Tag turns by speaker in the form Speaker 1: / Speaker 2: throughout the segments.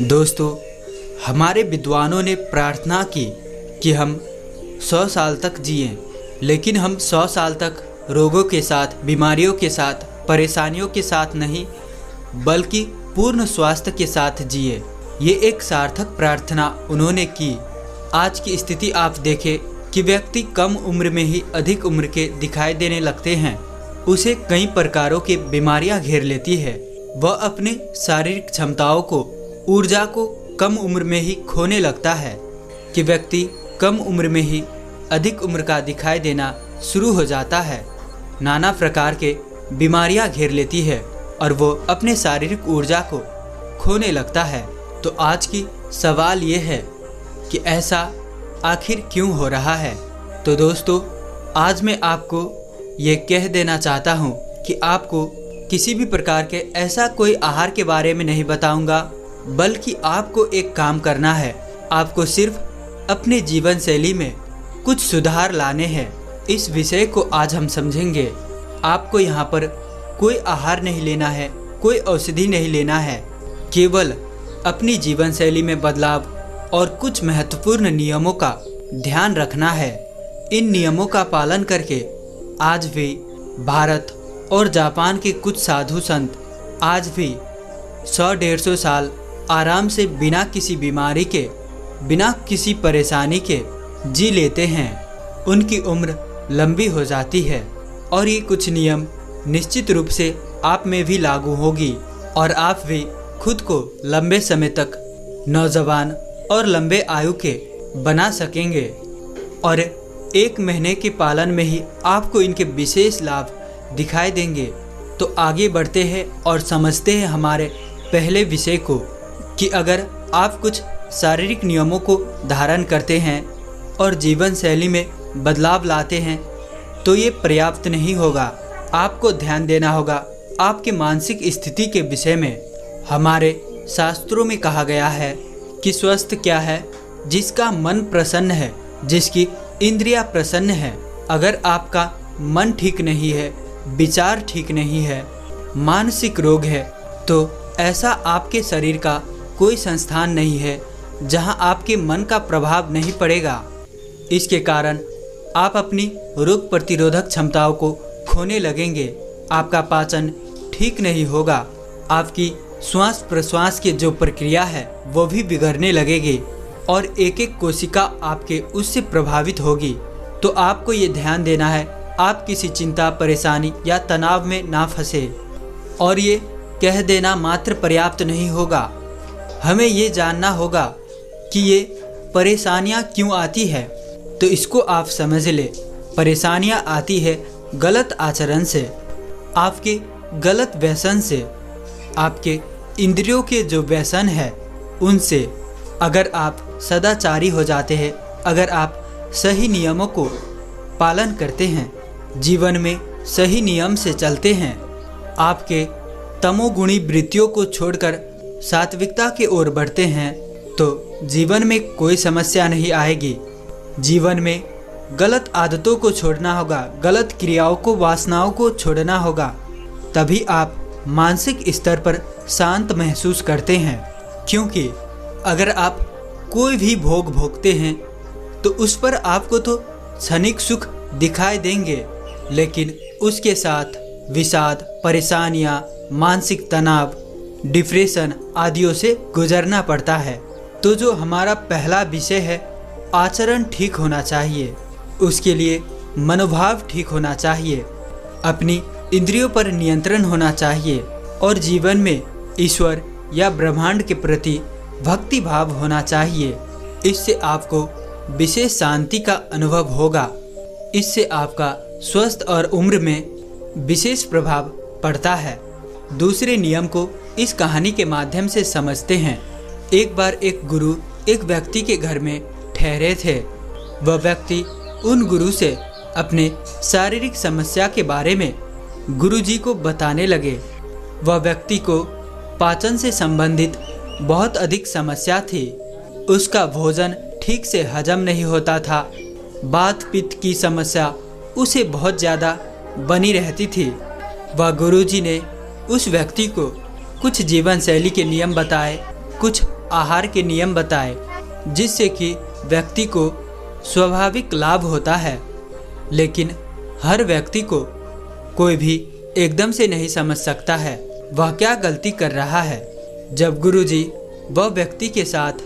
Speaker 1: दोस्तों, हमारे विद्वानों ने प्रार्थना की कि हम 100 साल तक जिएं, लेकिन हम 100 साल तक रोगों के साथ, बीमारियों के साथ, परेशानियों के साथ नहीं, बल्कि पूर्ण स्वास्थ्य के साथ जिए। ये एक सार्थक प्रार्थना उन्होंने की। आज की स्थिति आप देखें कि व्यक्ति कम उम्र में ही अधिक उम्र के दिखाई देने लगते हैं। उसे कई प्रकारों की बीमारियां घेर लेती है। वह अपने शारीरिक क्षमताओं को, ऊर्जा को कम उम्र में ही खोने लगता है कि व्यक्ति कम उम्र में ही अधिक उम्र का दिखाई देना शुरू हो जाता है। नाना प्रकार के बीमारियां घेर लेती है और वो अपने शारीरिक ऊर्जा को खोने लगता है। तो आज की सवाल ये है कि ऐसा आखिर क्यों हो रहा है। तो दोस्तों, आज मैं आपको ये कह देना चाहता हूँ कि आपको किसी भी प्रकार के ऐसा कोई आहार के बारे में नहीं बताऊँगा, बल्कि आपको एक काम करना है। आपको सिर्फ अपने जीवन शैली में कुछ सुधार लाने हैं। इस विषय को आज हम समझेंगे। आपको यहाँ पर कोई आहार नहीं लेना है, कोई औषधि नहीं लेना है, केवल अपनी जीवन शैली में बदलाव और कुछ महत्वपूर्ण नियमों का ध्यान रखना है। इन नियमों का पालन करके आज भी भारत और जापान के कुछ साधु संत आज भी 100-150 साल आराम से बिना किसी बीमारी के, बिना किसी परेशानी के जी लेते हैं। उनकी उम्र लंबी हो जाती है और ये कुछ नियम निश्चित रूप से आप में भी लागू होगी और आप भी खुद को लंबे समय तक नौजवान और लंबे आयु के बना सकेंगे। और 1 महीने के पालन में ही आपको इनके विशेष लाभ दिखाई देंगे। तो आगे बढ़ते हैं और समझते हैं हमारे पहले विषय को कि अगर आप कुछ शारीरिक नियमों को धारण करते हैं और जीवन शैली में बदलाव लाते हैं तो ये पर्याप्त नहीं होगा। आपको ध्यान देना होगा आपके मानसिक स्थिति के विषय में। हमारे शास्त्रों में कहा गया है कि स्वस्थ क्या है? जिसका मन प्रसन्न है, जिसकी इंद्रियां प्रसन्न है। अगर आपका मन ठीक नहीं है, विचार ठीक नहीं है, मानसिक रोग है, तो ऐसा आपके शरीर का कोई संस्थान नहीं है जहां आपके मन का प्रभाव नहीं पड़ेगा। इसके कारण आप अपनी रोग प्रतिरोधक क्षमताओं को खोने लगेंगे। आपका पाचन ठीक नहीं होगा। आपकी श्वास प्रश्वास की जो प्रक्रिया है वो भी बिगड़ने लगेगी और एक एक कोशिका आपके उससे प्रभावित होगी। तो आपको ये ध्यान देना है आप किसी चिंता, परेशानी या तनाव में ना फंसे। और ये कह देना मात्र पर्याप्त नहीं होगा। हमें ये जानना होगा कि ये परेशानियाँ क्यों आती है। तो इसको आप समझ ले। परेशानियाँ आती है गलत आचरण से, आपके गलत व्यसन से, आपके इंद्रियों के जो व्यसन है उनसे। अगर आप सदाचारी हो जाते हैं, अगर आप सही नियमों को पालन करते हैं, जीवन में सही नियम से चलते हैं, आपके तमोगुणी वृत्तियों को छोड़कर सात्विकता की ओर बढ़ते हैं, तो जीवन में कोई समस्या नहीं आएगी। जीवन में गलत आदतों को छोड़ना होगा, गलत क्रियाओं को, वासनाओं को छोड़ना होगा। तभी आप मानसिक स्तर पर शांत महसूस करते हैं। क्योंकि अगर आप कोई भी भोग भोगते हैं तो उस पर आपको तो क्षणिक सुख दिखाई देंगे, लेकिन उसके साथ विषाद, परेशानियां, मानसिक तनाव, डिप्रेशन आदियों से गुजरना पड़ता है। तो जो हमारा पहला विषय है, आचरण ठीक होना चाहिए। उसके लिए मनोभाव ठीक होना चाहिए, अपनी इंद्रियों पर नियंत्रण होना चाहिए और जीवन में ईश्वर या ब्रह्मांड के प्रति भक्ति भाव होना चाहिए। इससे आपको विशेष शांति का अनुभव होगा। इससे आपका स्वास्थ्य और उम्र में विशेष प्रभाव पड़ता है। दूसरे नियम को इस कहानी के माध्यम से समझते हैं। एक बार एक गुरु एक व्यक्ति के घर में ठहरे थे। वह व्यक्ति उन गुरु से अपने शारीरिक समस्या के बारे में गुरुजी को बताने लगे। वह व्यक्ति को पाचन से संबंधित बहुत अधिक समस्या थी। उसका भोजन ठीक से हजम नहीं होता था। वात पित्त की समस्या उसे बहुत ज़्यादा बनी रहती थी। वह गुरुजी ने उस व्यक्ति को कुछ जीवन शैली के नियम बताए, कुछ आहार के नियम बताए जिससे कि व्यक्ति को स्वाभाविक लाभ होता है। लेकिन हर व्यक्ति को कोई भी एकदम से नहीं समझ सकता है वह क्या गलती कर रहा है। जब गुरुजी वह व्यक्ति के साथ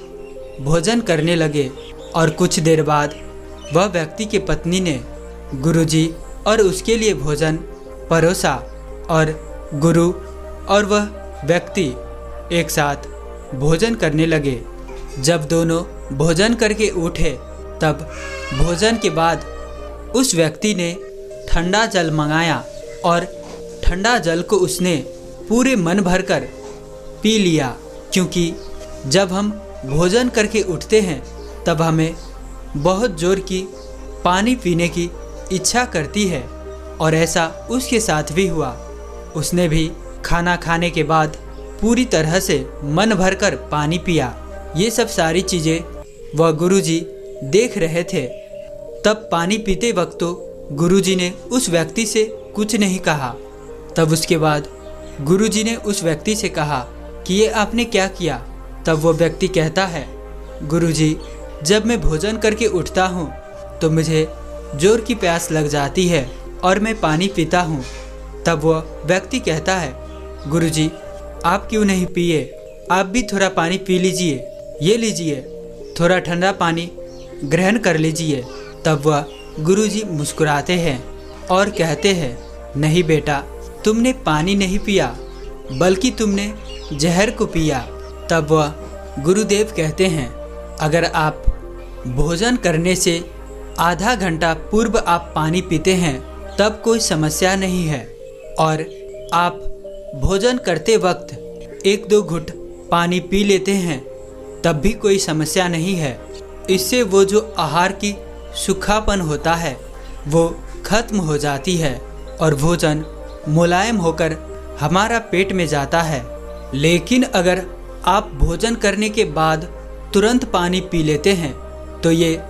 Speaker 1: भोजन करने लगे और कुछ देर बाद वह व्यक्ति की पत्नी ने गुरुजी और उसके लिए भोजन परोसा और गुरु और वह व्यक्ति एक साथ भोजन करने लगे। जब दोनों भोजन करके उठे तब भोजन के बाद उस व्यक्ति ने ठंडा जल मंगाया और ठंडा जल को उसने पूरे मन भरकर पी लिया, क्योंकि जब हम भोजन करके उठते हैं तब हमें बहुत जोर की पानी पीने की इच्छा करती है और ऐसा उसके साथ भी हुआ। उसने भी खाना खाने के बाद पूरी तरह से मन भरकर पानी पिया। ये सब सारी चीज़ें वह गुरुजी देख रहे थे। तब पानी पीते वक्त तो गुरुजी ने उस व्यक्ति से कुछ नहीं कहा। तब उसके बाद गुरुजी ने उस व्यक्ति से कहा कि ये आपने क्या किया। तब वो व्यक्ति कहता है, गुरुजी जब मैं भोजन करके उठता हूँ तो मुझे जोर की प्यास लग जाती है और मैं पानी पीता हूँ। तब वह व्यक्ति कहता है, गुरुजी आप क्यों नहीं पिए, आप भी थोड़ा पानी पी लीजिए, ये लीजिए थोड़ा ठंडा पानी ग्रहण कर लीजिए। तब वह गुरुजी मुस्कुराते हैं और कहते हैं, नहीं बेटा तुमने पानी नहीं पिया बल्कि तुमने जहर को पिया। तब वह गुरुदेव कहते हैं, अगर आप भोजन करने से आधा घंटा पूर्व आप पानी पीते हैं तब कोई समस्या नहीं है, और आप भोजन करते वक्त एक दो घुट पानी पी लेते हैं तब भी कोई समस्या नहीं है। इससे वो जो आहार की सूखापन होता है वो खत्म हो जाती है और भोजन मुलायम होकर हमारा पेट में जाता है। लेकिन अगर आप भोजन करने के बाद तुरंत पानी पी लेते हैं तो ये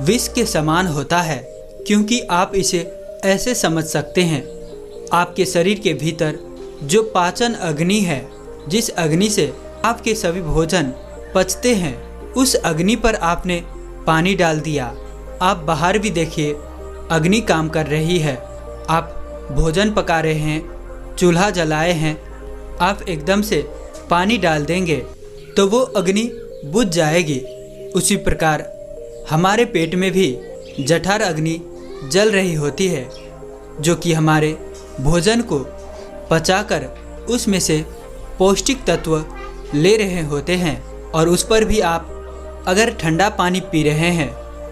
Speaker 1: विष के समान होता है, क्योंकि आप इसे ऐसे समझ सकते हैं, आपके शरीर के भीतर जो पाचन अग्नि है, जिस अग्नि से आपके सभी भोजन पचते हैं, उस अग्नि पर आपने पानी डाल दिया। आप बाहर भी देखिए, अग्नि काम कर रही है। आप भोजन पका रहे हैं, चूल्हा जलाए हैं, आप एकदम से पानी डाल देंगे तो वो अग्नि बुझ जाएगी। उसी प्रकार हमारे पेट में भी जठर अग्नि जल रही होती है, जो कि हमारे भोजन को पचाकर उसमें से पौष्टिक तत्व ले रहे होते हैं। और उस पर भी आप अगर ठंडा पानी पी रहे हैं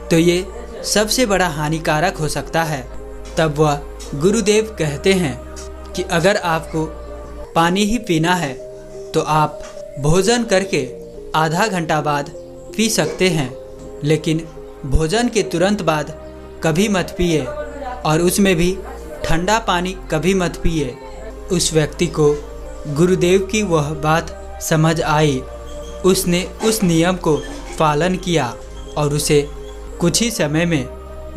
Speaker 1: तो ये सबसे बड़ा हानिकारक हो सकता है। तब वह गुरुदेव कहते हैं कि अगर आपको पानी ही पीना है तो आप भोजन करके आधा घंटा बाद पी सकते हैं, लेकिन भोजन के तुरंत बाद कभी मत पिए, और उसमें भी ठंडा पानी कभी मत पिए। उस व्यक्ति को गुरुदेव की वह बात समझ आई। उसने उस नियम को पालन किया और उसे कुछ ही समय में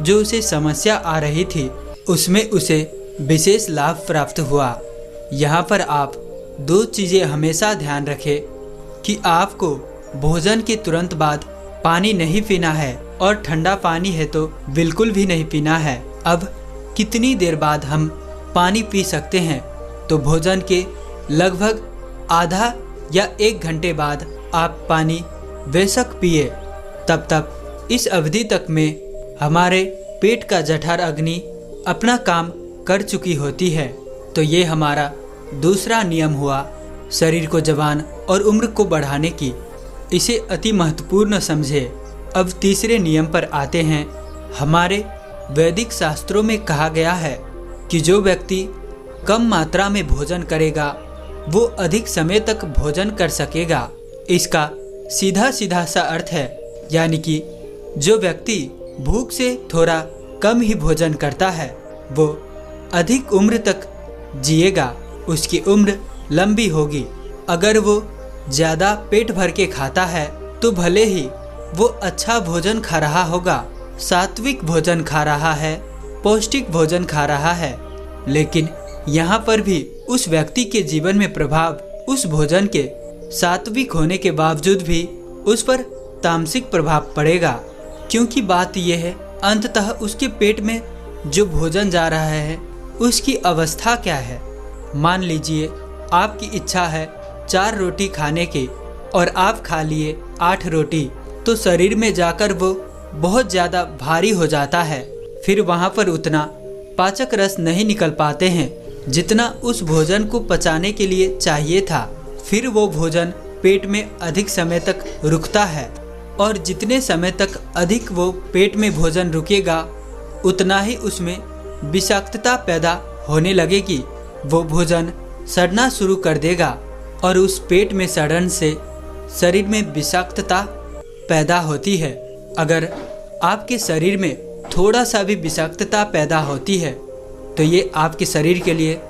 Speaker 1: जो उसे समस्या आ रही थी उसमें उसे विशेष लाभ प्राप्त हुआ। यहाँ पर आप दो चीज़ें हमेशा ध्यान रखें कि आपको भोजन के तुरंत बाद पानी नहीं पीना है और ठंडा पानी है तो बिल्कुल भी नहीं पीना है। अब कितनी देर बाद हम पानी पी सकते हैं, तो भोजन के लगभग आधा या 1 घंटे बाद आप पानी बेशक पिए। तब तक इस अवधि तक में हमारे पेट का जठर अग्नि अपना काम कर चुकी होती है। तो ये हमारा दूसरा नियम हुआ शरीर को जवान और उम्र को बढ़ाने की। इसे अति महत्वपूर्ण समझे। अब तीसरे नियम पर आते हैं। हमारे वैदिक शास्त्रों में कहा गया है कि जो व्यक्ति कम मात्रा में भोजन करेगा वो अधिक समय तक भोजन कर सकेगा। इसका सीधा सीधा सा अर्थ है, यानी कि जो व्यक्ति भूख से थोड़ा कम ही भोजन करता है वो अधिक उम्र तक जिएगा, उसकी उम्र लंबी होगी। अगर वो ज़्यादा पेट भर के खाता है तो भले ही वो अच्छा भोजन खा रहा होगा, सात्विक भोजन खा रहा है, पौष्टिक भोजन खा रहा है, लेकिन यहाँ पर भी उस व्यक्ति के जीवन में प्रभाव उस भोजन के सात्विक होने के बावजूद भी उस पर तामसिक प्रभाव पड़ेगा। क्योंकि बात यह है, अंततः उसके पेट में जो भोजन जा रहा है उसकी अवस्था क्या है। मान लीजिए आपकी इच्छा है 4 रोटी खाने की और आप खा लिए 8 रोटी, तो शरीर में जाकर वो बहुत ज़्यादा भारी हो जाता है। फिर वहाँ पर उतना पाचक रस नहीं निकल पाते हैं जितना उस भोजन को पचाने के लिए चाहिए था। फिर वो भोजन पेट में अधिक समय तक रुकता है और जितने समय तक अधिक वो पेट में भोजन रुकेगा उतना ही उसमें विषाक्तता पैदा होने लगेगी। वो भोजन सड़ना शुरू कर देगा और उस पेट में सड़न से शरीर में विषाक्तता पैदा होती है। अगर आपके शरीर में थोड़ा सा भी विषाक्तता पैदा होती है तो ये आपके शरीर के लिए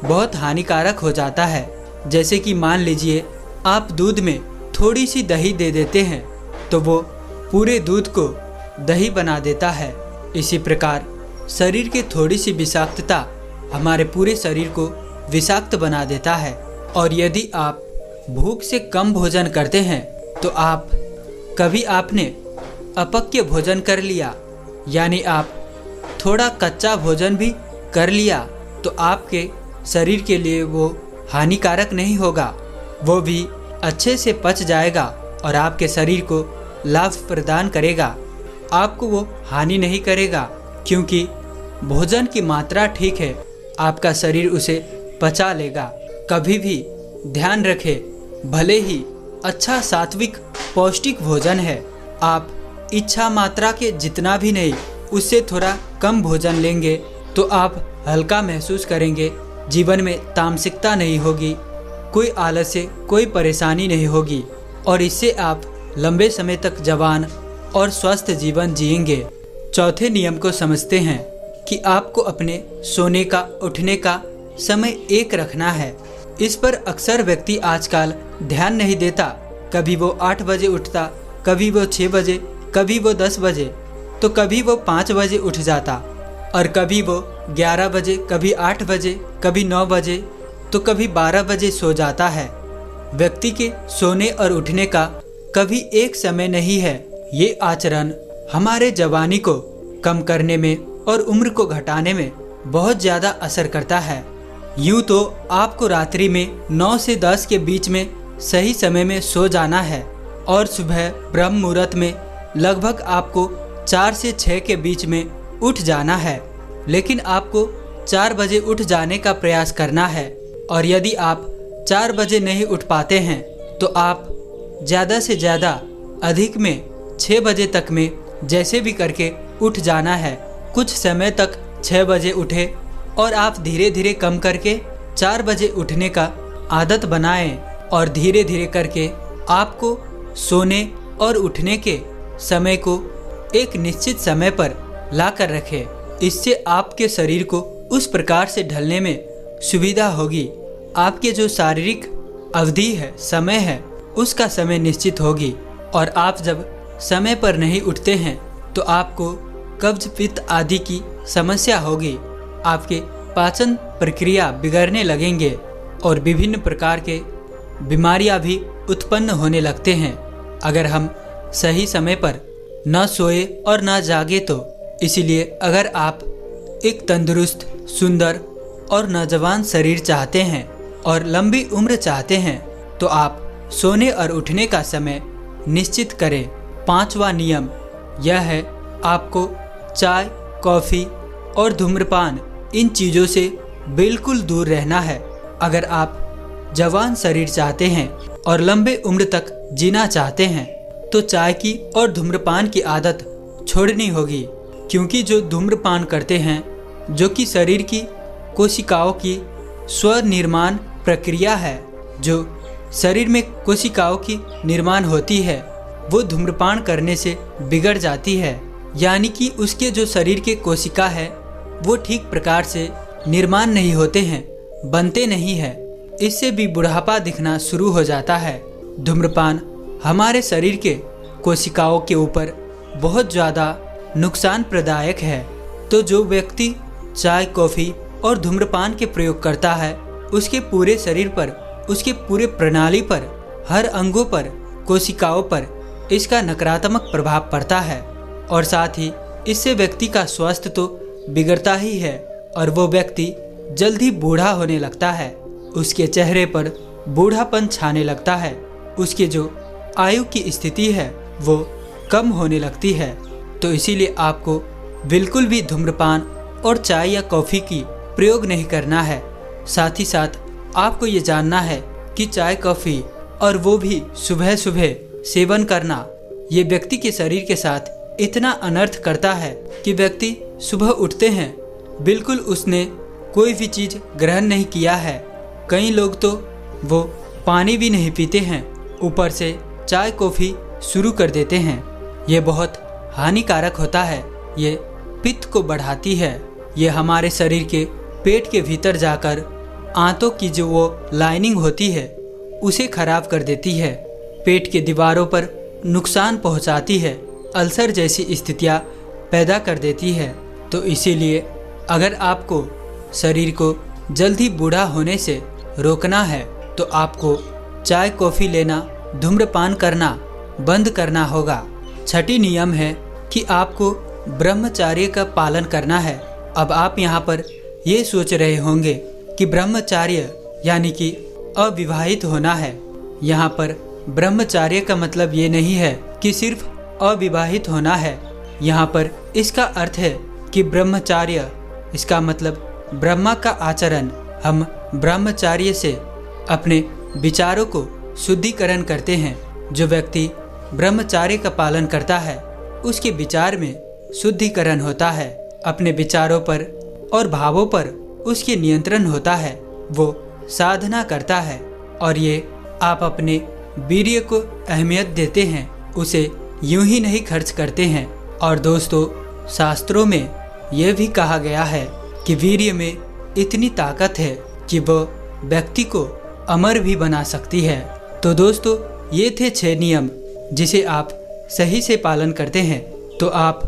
Speaker 1: बहुत हानिकारक हो जाता है। जैसे कि मान लीजिए आप दूध में थोड़ी सी दही दे देते हैं तो वो पूरे दूध को दही बना देता है। इसी प्रकार शरीर की थोड़ी सी विषाक्तता हमारे पूरे शरीर को विषाक्त बना देता है। और यदि आप भूख से कम भोजन करते हैं तो कभी आपने अपक्य भोजन कर लिया, यानी आप थोड़ा कच्चा भोजन भी कर लिया, तो आपके शरीर के लिए वो हानिकारक नहीं होगा, वो भी अच्छे से पच जाएगा और आपके शरीर को लाभ प्रदान करेगा। आपको वो हानि नहीं करेगा क्योंकि भोजन की मात्रा ठीक है, आपका शरीर उसे पचा लेगा। कभी भी ध्यान रखें, भले ही अच्छा सात्विक पौष्टिक भोजन है, आप इच्छा मात्रा के जितना भी नहीं, उससे थोड़ा कम भोजन लेंगे तो आप हल्का महसूस करेंगे। जीवन में तामसिकता नहीं होगी, कोई आलस्य, कोई परेशानी नहीं होगी और इससे आप लंबे समय तक जवान और स्वस्थ जीवन जिएंगे। चौथे नियम को समझते हैं कि आपको अपने सोने का, उठने का समय एक रखना है। इस पर अक्सर व्यक्ति आजकल ध्यान नहीं देता। कभी वो 8 बजे उठता, कभी वो 6 बजे, कभी वो 10 बजे, तो कभी वो 5 बजे उठ जाता और कभी वो 11 बजे, कभी 8 बजे, कभी 9 बजे, तो कभी 12 बजे सो जाता है। व्यक्ति के सोने और उठने का कभी एक समय नहीं है। ये आचरण हमारे जवानी को कम करने में और उम्र को घटाने में बहुत ज़्यादा असर करता है। यूँ तो आपको रात्रि में 9 से 10 के बीच में सही समय में सो जाना है और सुबह ब्रह्म मुहूर्त में लगभग आपको 4 से 6 के बीच में उठ जाना है। लेकिन आपको 4 बजे उठ जाने का प्रयास करना है और यदि आप 4 बजे नहीं उठ पाते हैं तो आप ज़्यादा से ज़्यादा अधिक में 6 बजे तक में जैसे भी करके उठ जाना है। कुछ समय तक 6 बजे उठे और आप धीरे धीरे कम करके 4 बजे उठने का आदत बनाएं और धीरे धीरे करके आपको सोने और उठने के समय को एक निश्चित समय पर ला कर रखें। इससे आपके शरीर को उस प्रकार से ढलने में सुविधा होगी। आपके जो शारीरिक अवधि है, समय है, उसका समय निश्चित होगी और आप जब समय पर नहीं उठते हैं तो आपको कब्ज, पित्त आदि की समस्या होगी। आपके पाचन प्रक्रिया बिगड़ने लगेंगे और विभिन्न प्रकार के बीमारियां भी उत्पन्न होने लगते हैं अगर हम सही समय पर न सोए और न जागे तो। इसीलिए अगर आप एक तंदुरुस्त, सुंदर और नौजवान शरीर चाहते हैं और लंबी उम्र चाहते हैं तो आप सोने और उठने का समय निश्चित करें। 5वां नियम यह है, आपको चाय, कॉफ़ी और धूम्रपान इन चीज़ों से बिल्कुल दूर रहना है। अगर आप जवान शरीर चाहते हैं और लंबे उम्र तक जीना चाहते हैं तो चाय की और धूम्रपान की आदत छोड़नी होगी। क्योंकि जो धूम्रपान करते हैं, जो कि शरीर की कोशिकाओं की स्वनिर्माण प्रक्रिया है, जो शरीर में कोशिकाओं की निर्माण होती है, वो धूम्रपान करने से बिगड़ जाती है। यानी कि उसके जो शरीर के कोशिका है वो ठीक प्रकार से निर्माण नहीं होते हैं, बनते नहीं है। इससे भी बुढ़ापा दिखना शुरू हो जाता है। धूम्रपान हमारे शरीर के कोशिकाओं के ऊपर बहुत ज़्यादा नुकसान प्रदायक है। तो जो व्यक्ति चाय, कॉफ़ी और धूम्रपान के प्रयोग करता है उसके पूरे शरीर पर, उसके पूरे प्रणाली पर हर अंगों पर, कोशिकाओं पर इसका नकारात्मक प्रभाव पड़ता है और साथ ही इससे व्यक्ति का स्वास्थ्य तो बिगड़ता ही है और वो व्यक्ति जल्द ही बूढ़ा होने लगता है। उसके चेहरे पर बूढ़ापन छाने लगता है, उसके जो आयु की स्थिति है वो कम होने लगती है। तो इसीलिए आपको बिल्कुल भी धूम्रपान और चाय या कॉफ़ी की प्रयोग नहीं करना है। साथ ही साथ आपको ये जानना है कि चाय कॉफ़ी और वो भी सुबह सुबह सेवन करना ये व्यक्ति के शरीर के साथ इतना अनर्थ करता है कि व्यक्ति सुबह उठते हैं बिल्कुल उसने कोई भी चीज़ ग्रहण नहीं किया है। कई लोग तो वो पानी भी नहीं पीते हैं, ऊपर से चाय कॉफ़ी शुरू कर देते हैं। ये बहुत हानिकारक होता है, ये पित्त को बढ़ाती है, ये हमारे शरीर के पेट के भीतर जाकर आंतों की जो वो लाइनिंग होती है उसे खराब कर देती है, पेट के दीवारों पर नुकसान पहुंचाती है, अल्सर जैसी स्थितियां पैदा कर देती है। तो इसीलिए अगर आपको शरीर को जल्दी बूढ़ा होने से रोकना है तो आपको चाय कॉफ़ी लेना, धूम्रपान करना बंद करना होगा। छठी नियम है कि आपको ब्रह्मचर्य का पालन करना है। अब आप यहाँ पर ये सोच रहे होंगे कि ब्रह्मचर्य यानी कि अविवाहित होना है। यहाँ पर ब्रह्मचर्य का मतलब ये नहीं है कि सिर्फ अविवाहित होना है। यहाँ पर इसका अर्थ है कि ब्रह्मचर्य, इसका मतलब ब्रह्मा का आचरण। हम ब्रह्मचर्य से अपने विचारों को शुद्धिकरण करते हैं। जो व्यक्ति ब्रह्मचर्य का पालन करता है उसके विचार में शुद्धिकरण होता है, अपने विचारों पर और भावों पर उसके नियंत्रण होता है, वो साधना करता है और ये आप अपने वीर्य को अहमियत देते हैं, उसे यूं ही नहीं खर्च करते हैं। और दोस्तों, शास्त्रों में यह भी कहा गया है कि वीर्य में इतनी ताकत है कि वह व्यक्ति को अमर भी बना सकती है। तो दोस्तों, ये थे 6 नियम जिसे आप सही से पालन करते हैं तो आप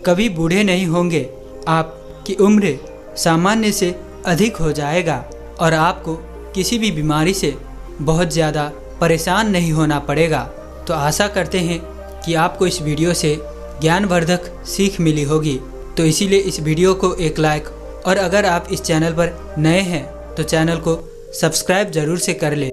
Speaker 1: कभी बूढ़े नहीं होंगे, आपकी उम्र सामान्य से अधिक हो जाएगा और आपको किसी भी बीमारी से बहुत ज़्यादा परेशान नहीं होना पड़ेगा। तो आशा करते हैं कि आपको इस वीडियो से ज्ञानवर्धक सीख मिली होगी। तो इसीलिए इस वीडियो को एक लाइक, और अगर आप इस चैनल पर नए हैं तो चैनल को सब्सक्राइब ज़रूर से कर लें।